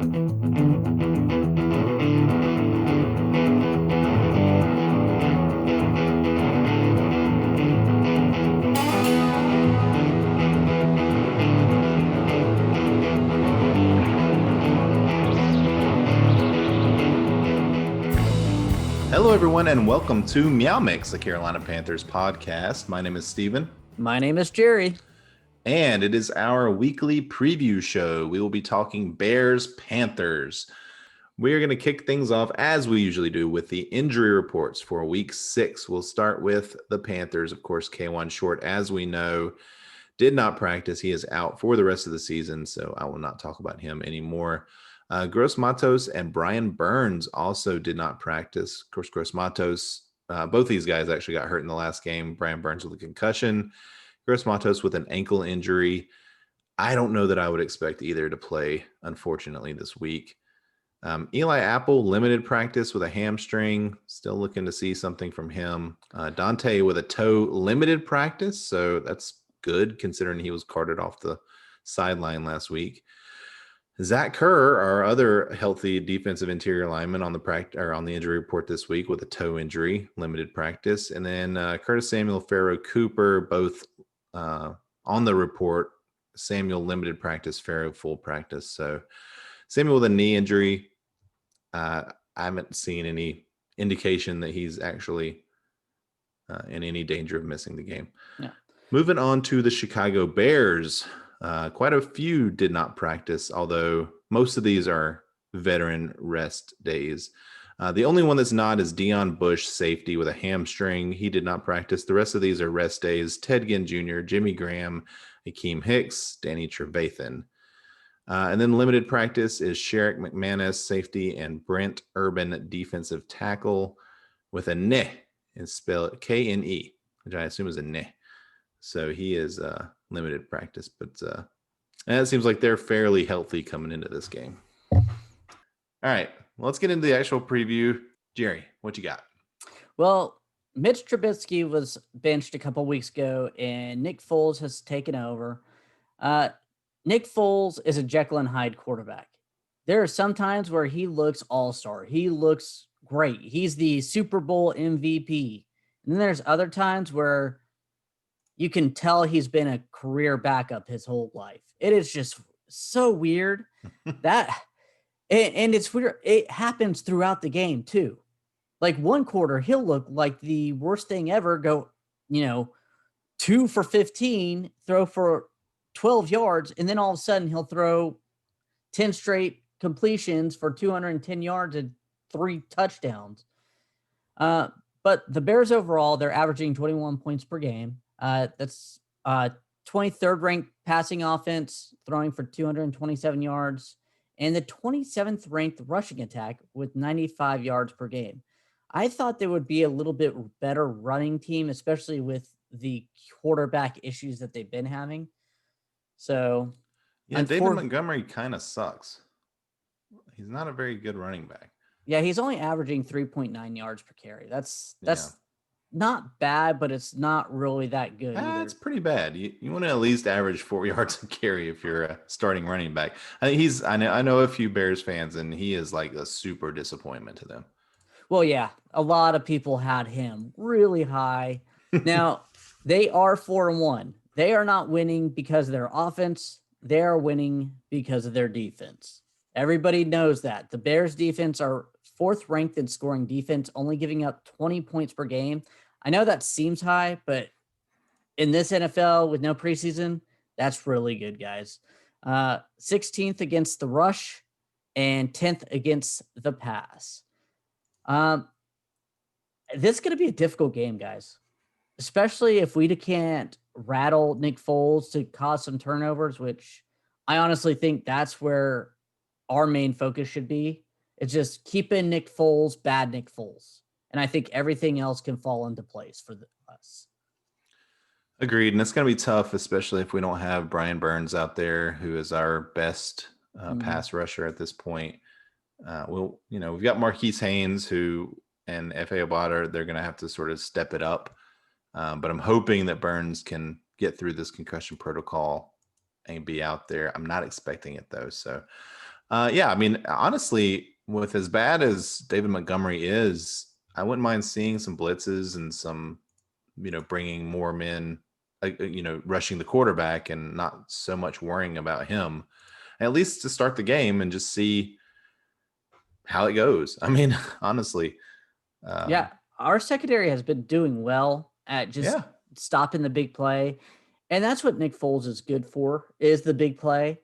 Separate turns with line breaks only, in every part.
Hello, everyone, and welcome to MeowMix, the Carolina Panthers podcast. My name is Steven.
My name is Jerry.
And it is our weekly preview show. We will be talking Bears-Panthers. We are going to kick things off, as we usually do, with the injury reports for Week 6. We'll start with the Panthers. Of course, K1 Short, as we know, did not practice. He is out for the rest of the season, so I will not talk about him anymore. Gross Matos and Brian Burns also did not practice. Of course, Gross Matos, both these guys actually got hurt in the last game. Brian Burns with a concussion. Gross Matos with an ankle injury. I don't know that I would expect either to play, unfortunately, this week. Eli Apple, limited practice with a hamstring. Still looking to see something from him. Dante with a toe, limited practice. So that's good considering he was carted off the sideline last week. Zach Kerr, our other healthy defensive interior lineman on the injury report this week with a toe injury, limited practice. And then Curtis Samuel, Pharaoh Cooper, both on the report. Samuel limited practice, Pharaoh full practice. So Samuel with a knee injury. I haven't seen any indication that he's actually in any danger of missing the game.
Yeah.
Moving on to the Chicago Bears. Quite a few did not practice, although most of these are veteran rest days. The only one that's not is Deion Bush, safety with a hamstring. He did not practice. The rest of these are rest days. Ted Ginn Jr., Jimmy Graham, Akeem Hicks, Danny Trevathan. And then limited practice is Sherrick McManus, safety, and Brent Urban, defensive tackle, with a knee. It's spelled K-N-E, which I assume is a knee. So he is limited practice, but and it seems like they're fairly healthy coming into this game. All right, let's get into the actual preview. Jerry, what you got?
Well, Mitch Trubisky was benched a couple weeks ago, and Nick Foles has taken over. Nick Foles is a Jekyll and Hyde quarterback. There are some times where he looks all-star. He looks great. He's the Super Bowl MVP. And then there's other times where you can tell he's been a career backup his whole life. It is just so weird that, and it's weird. It happens throughout the game too. Like one quarter, he'll look like the worst thing ever. Go, 2 for 15, throw for 12 yards, and then all of a sudden he'll throw 10 straight completions for 210 yards and 3 touchdowns. But the Bears overall, they're averaging 21 points per game. That's 23rd ranked passing offense, throwing for 227 yards, and the 27th ranked rushing attack with 95 yards per game. I thought there would be a little bit better running team, especially with the quarterback issues that they've been having. So,
yeah, David Montgomery kind of sucks. He's not a very good running back.
Yeah, he's only averaging 3.9 yards per carry. That's not bad, but it's not really that good either.
It's pretty bad. You want to at least average 4 yards a carry if you're a starting running back. I think I know a few Bears fans, and he is like a super disappointment to them.
Well, yeah, a lot of people had him really high. Now, they are 4-1. They are not winning because of their offense. They are winning because of their defense. Everybody knows that. The Bears defense are 4th ranked in scoring defense, only giving up 20 points per game. I know that seems high, but in this NFL with no preseason, that's really good, guys. 16th against the rush and 10th against the pass. This is going to be a difficult game, guys, especially if we can't rattle Nick Foles to cause some turnovers, which I honestly think that's where our main focus should be. It's just keeping Nick Foles, bad Nick Foles. And I think everything else can fall into place for us.
Agreed. And it's going to be tough, especially if we don't have Brian Burns out there, who is our best pass rusher at this point. We've got Marquise Haynes, and F.A. Obata, they're going to have to sort of step it up. But I'm hoping that Burns can get through this concussion protocol and be out there. I'm not expecting it, though. So Yeah, I mean, honestly, with as bad as David Montgomery is, I wouldn't mind seeing some blitzes and some, bringing more men, rushing the quarterback and not so much worrying about him, at least to start the game and just see how it goes. I mean, honestly.
Yeah, our secondary has been doing well at just
Yeah.
stopping the big play. And that's what Nick Foles is good for, is the big play.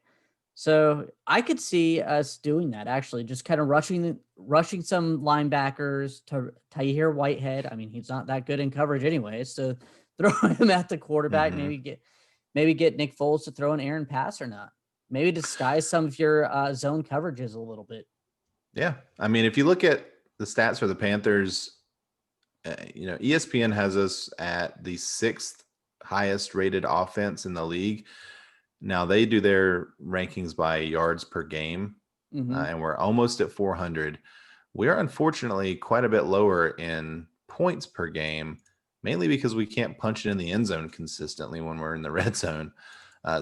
So I could see us doing that, actually, just kind of rushing some linebackers to Tahir Whitehead. I mean, he's not that good in coverage anyways, so throw him at the quarterback.
Mhm.
Maybe get Nick Foles to throw an errant pass or not. Maybe disguise some of your zone coverages a little bit.
Yeah. I mean, if you look at the stats for the Panthers, ESPN has us at the 6th highest rated offense in the league. Now they do their rankings by yards per game, and we're almost at 400. We are unfortunately quite a bit lower in points per game, mainly because we can't punch it in the end zone consistently when we're in the red zone.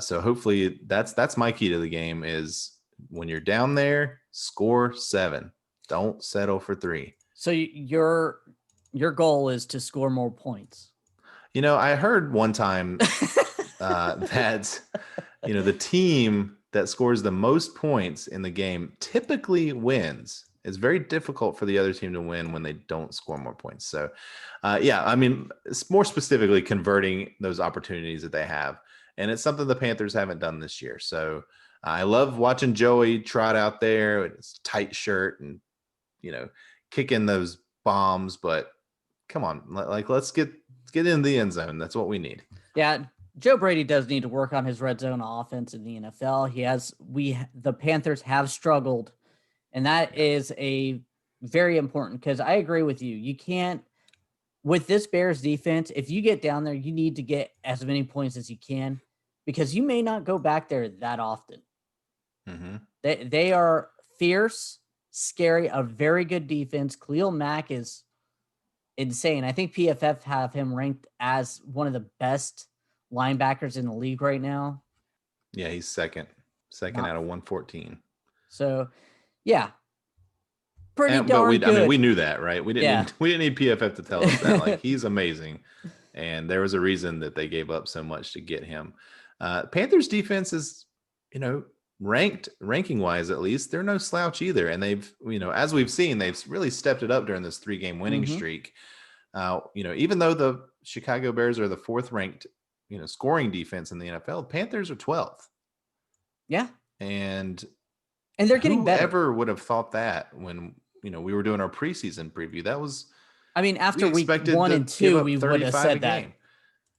So hopefully that's my key to the game is when you're down there, score 7. Don't settle for 3.
So your goal is to score more points.
I heard one time that the team that scores the most points in the game typically wins. It's very difficult for the other team to win when they don't score more points. So, yeah, I mean, it's more specifically converting those opportunities that they have. And it's something the Panthers haven't done this year. So I love watching Joey trot out there with his tight shirt and, kicking those bombs. But come on, let's get in the end zone. That's what we need.
Yeah, Joe Brady does need to work on his red zone offense in the NFL. The Panthers have struggled, and that is a very important, because I agree with you. You can't, with this Bears defense, if you get down there, you need to get as many points as you can, because you may not go back there that often.
Mm-hmm.
They are fierce, scary, a very good defense. Khalil Mack is insane. I think PFF have him ranked as one of the best linebackers in the league right now.
Yeah, he's second out of 114.
So, yeah, pretty
But
darn good.
I mean, we knew that, right? We didn't need PFF to tell us that. Like, he's amazing, and there was a reason that they gave up so much to get him. Panthers defense is, ranking wise, at least they're no slouch either, and they've, as we've seen, they've really stepped it up during this 3-game winning streak. Even though the Chicago Bears are the 4th ranked, scoring defense in the NFL, Panthers are 12th.
Yeah,
and
they're getting better.
Whoever would have thought that when we were doing our preseason preview? That was,
I mean, after week 1 and 2, we would have said that.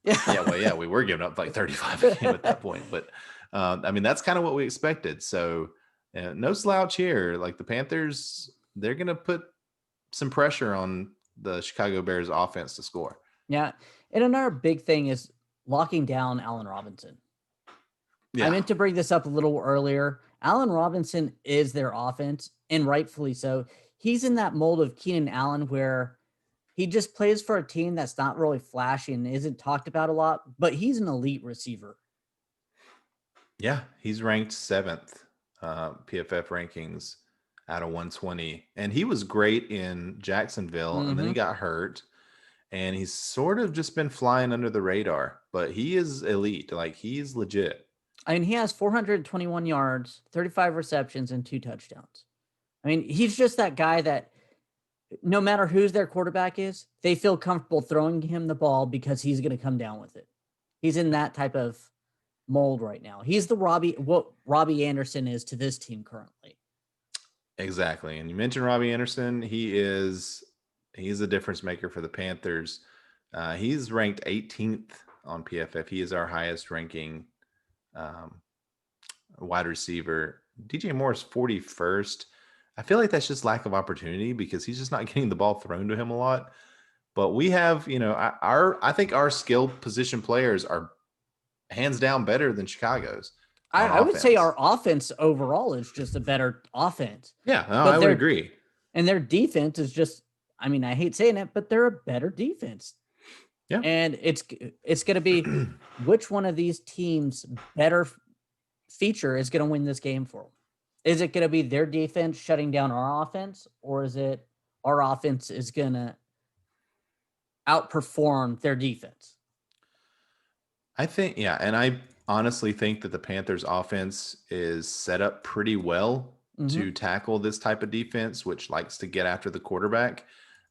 Yeah, we were giving up like 35 a game at that point, but I mean, that's kind of what we expected. So no slouch here. Like, the Panthers, they're going to put some pressure on the Chicago Bears offense to score.
Yeah. And another big thing is locking down Allen Robinson. Yeah. I meant to bring this up a little earlier. Allen Robinson is their offense, and rightfully so. He's in that mold of Keenan Allen, where he just plays for a team that's not really flashy and isn't talked about a lot, but he's an elite receiver.
Yeah, he's ranked 7th PFF rankings out of 120, and he was great in Jacksonville, and then he got hurt, and he's sort of just been flying under the radar, but he is elite. Like, he's legit.
I mean, he has 421 yards, 35 receptions, and 2 touchdowns. I mean, he's just that guy that no matter who's their quarterback is, they feel comfortable throwing him the ball because he's going to come down with it. He's in that type of mold right now. He's what Robbie Anderson is to this team currently.
Exactly. And you mentioned Robbie Anderson. He's a difference maker for the Panthers. He's ranked 18th on PFF. He is our highest ranking wide receiver. DJ Moore's 41st. I feel like that's just lack of opportunity because he's just not getting the ball thrown to him a lot. But we have, I think our skilled position players are hands down better than Chicago's.
I would say our offense overall is just a better offense.
Yeah, I would agree.
And their defense is just, I mean, I hate saying it, but they're a better defense.
Yeah.
And it's going to be which one of these teams' better feature is going to win this game for them. Is it going to be their defense shutting down our offense, or is it our offense is going to outperform their defense?
I think, yeah. And I honestly think that the Panthers offense is set up pretty well to tackle this type of defense, which likes to get after the quarterback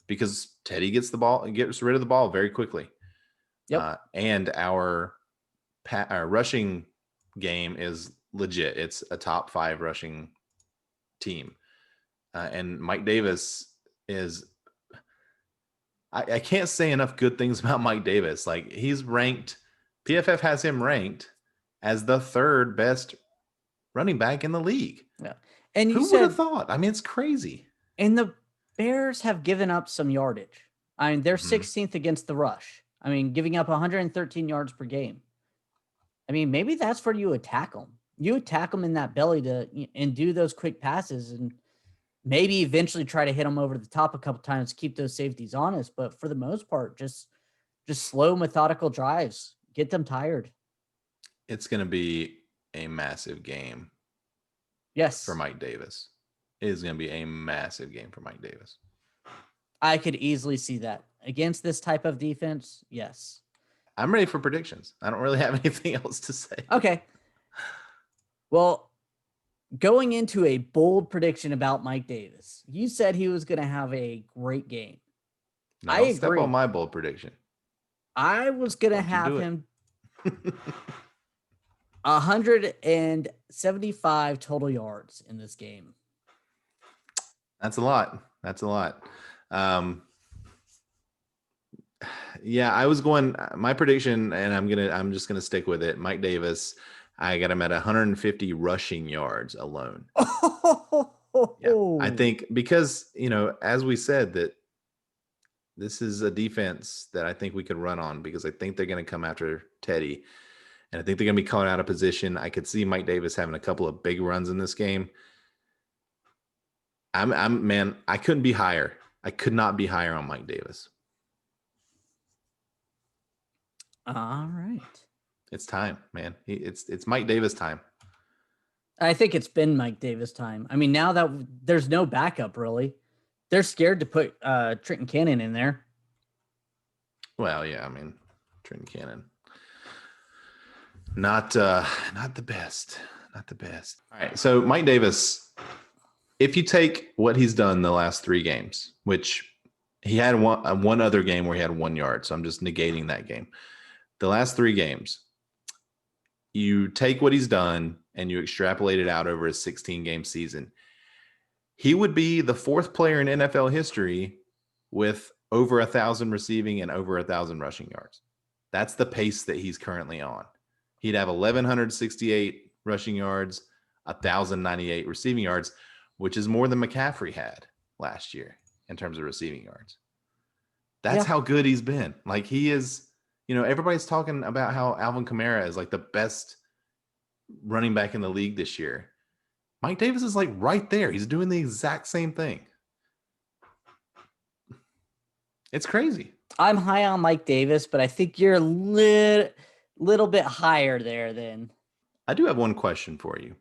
because Teddy gets rid of the ball very quickly.
Yep.
And our rushing game is legit. It's a top 5 rushing team. And Mike Davis is, I can't say enough good things about Mike Davis. Like, he's ranked, PFF has him ranked as the 3rd best running back in the league.
Yeah. And
who would have thought? I mean, it's crazy.
And the Bears have given up some yardage. I mean, they're 16th against the rush. I mean, giving up 113 yards per game. I mean, maybe that's where you attack them. You attack them in that belly and do those quick passes and maybe eventually try to hit them over the top a couple times, keep those safeties honest. But for the most part, just slow, methodical drives. Get them tired.
It's going to be a massive game.
Yes.
For Mike Davis. It is going to be a massive game for Mike Davis.
I could easily see that. Against this type of defense, yes.
I'm ready for predictions. I don't really have anything else to say.
Okay. Well, going into a bold prediction about Mike Davis, you said he was going to have a great game.
No, I agree. Step on my bold prediction.
I was going to have him 175 total yards in this game.
That's a lot. Yeah, I was going my prediction, and I'm just gonna stick with it. Mike Davis, I got him at 150 rushing yards alone. Yeah, I think because, as we said, that this is a defense that I think we could run on because I think they're going to come after Teddy. And I think they're going to be caught out of position. I could see Mike Davis having a couple of big runs in this game. Man, I couldn't be higher. I could not be higher on Mike Davis.
All right.
It's time, man. It's Mike Davis time.
I think it's been Mike Davis time. I mean, now that there's no backup, really, they're scared to put Trenton Cannon in there.
Well, yeah, I mean, Trenton Cannon. Not the best. Not the best. All right. So Mike Davis, if you take what he's done the last 3 games, which he had one other game where he had 1 yard. So I'm just negating that game. The last 3 games, you take what he's done and you extrapolate it out over a 16-game season. He would be the 4th player in NFL history with over 1,000 receiving and over 1,000 rushing yards. That's the pace that he's currently on. He'd have 1,168 rushing yards, 1,098 receiving yards, which is more than McCaffrey had last year in terms of receiving yards. That's how good he's been. Like, he is, everybody's talking about how Alvin Kamara is like the best running back in the league this year. Mike Davis is like right there. He's doing the exact same thing. It's crazy.
I'm high on Mike Davis, but I think you're a little bit higher there than.
I do have one question for you.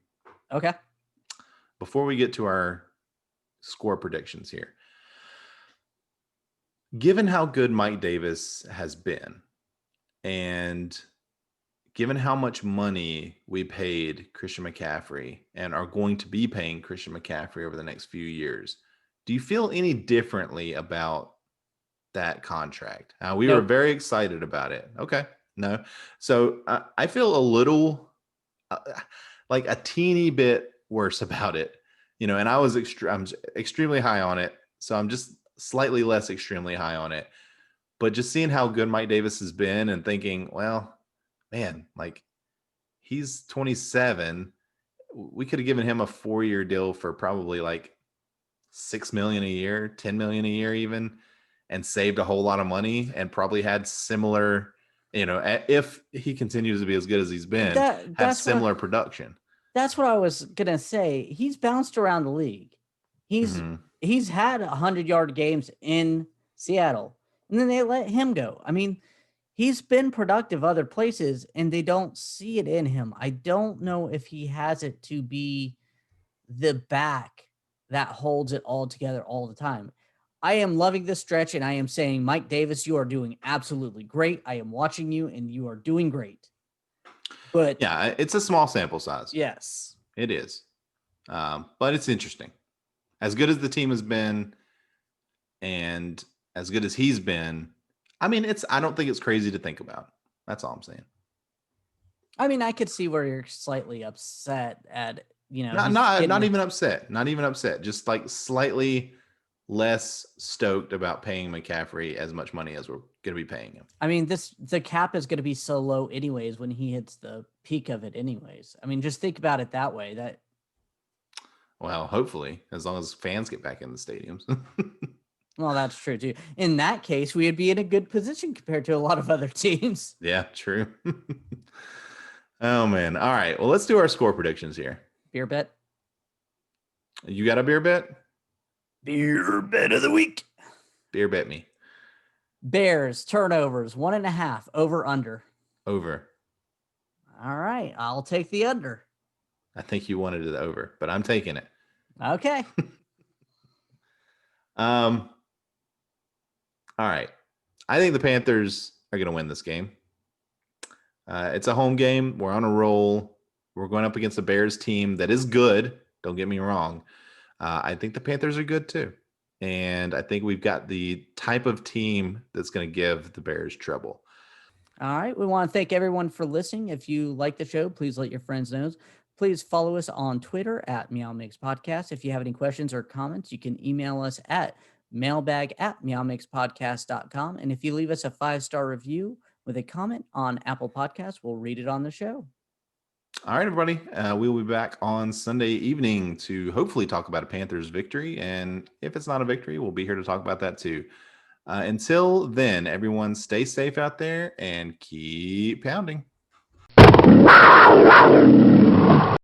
Okay.
Before we get to our score predictions here. Given how good Mike Davis has been, and given how much money we paid Christian McCaffrey and are going to be paying Christian McCaffrey over the next few years, do you feel any differently about that contract? We were very excited about it. Okay. No. So I feel a little like a teeny bit worse about it, and I'm extremely high on it. So I'm just slightly less extremely high on it, but just seeing how good Mike Davis has been and thinking, well, man, like, he's 27. We could have given him a 4-year deal for probably like $6 million a year, $10 million a year even, and saved a whole lot of money and probably had similar, if he continues to be as good as he's been, have similar production.
That's what I was going to say. He's bounced around the league. He's had 100-yard games in Seattle, and then they let him go. I mean, he's been productive other places, and they don't see it in him. I don't know if he has it to be the back that holds it all together all the time. I am loving this stretch, and I am saying, Mike Davis, you are doing absolutely great. I am watching you, and you are doing great. But
yeah, it's a small sample size.
yes,
it is. But it's interesting. As good as the team has been, and as good as he's been, I mean, I don't think it's crazy to think about. That's all I'm saying.
I mean, I could see where you're slightly upset at,
Not even upset. Not even upset. Just like slightly less stoked about paying McCaffrey as much money as we're going to be paying him.
I mean, the cap is going to be so low anyways when he hits the peak of it anyways. I mean, just think about it that way.
Well, hopefully, as long as fans get back in the stadiums.
Well, that's true too. In that case, we would be in a good position compared to a lot of other teams.
Yeah, true. Oh, man. All right. Well, let's do our score predictions here.
Beer bet?
You got a beer bet?
Beer bet of the week.
Beer bet me.
Bears, turnovers, 1.5, over, under.
Over.
All right. I'll take the under.
I think you wanted it over, but I'm taking it.
Okay.
All right. I think the Panthers are going to win this game. It's a home game. We're on a roll. We're going up against a Bears team that is good. Don't get me wrong. I think the Panthers are good too. And I think we've got the type of team that's going to give the Bears trouble.
All right. We want to thank everyone for listening. If you like the show, please let your friends know. Please follow us on Twitter at MeowMix Podcast. If you have any questions or comments, you can email us at mailbag@meowmixpodcast.com. And if you leave us a 5-star review with a comment on Apple Podcasts, we'll read it on the show.
All right, everybody. We will be back on Sunday evening to hopefully talk about a Panthers victory. And if it's not a victory, we'll be here to talk about that too. Until then, everyone stay safe out there and keep pounding.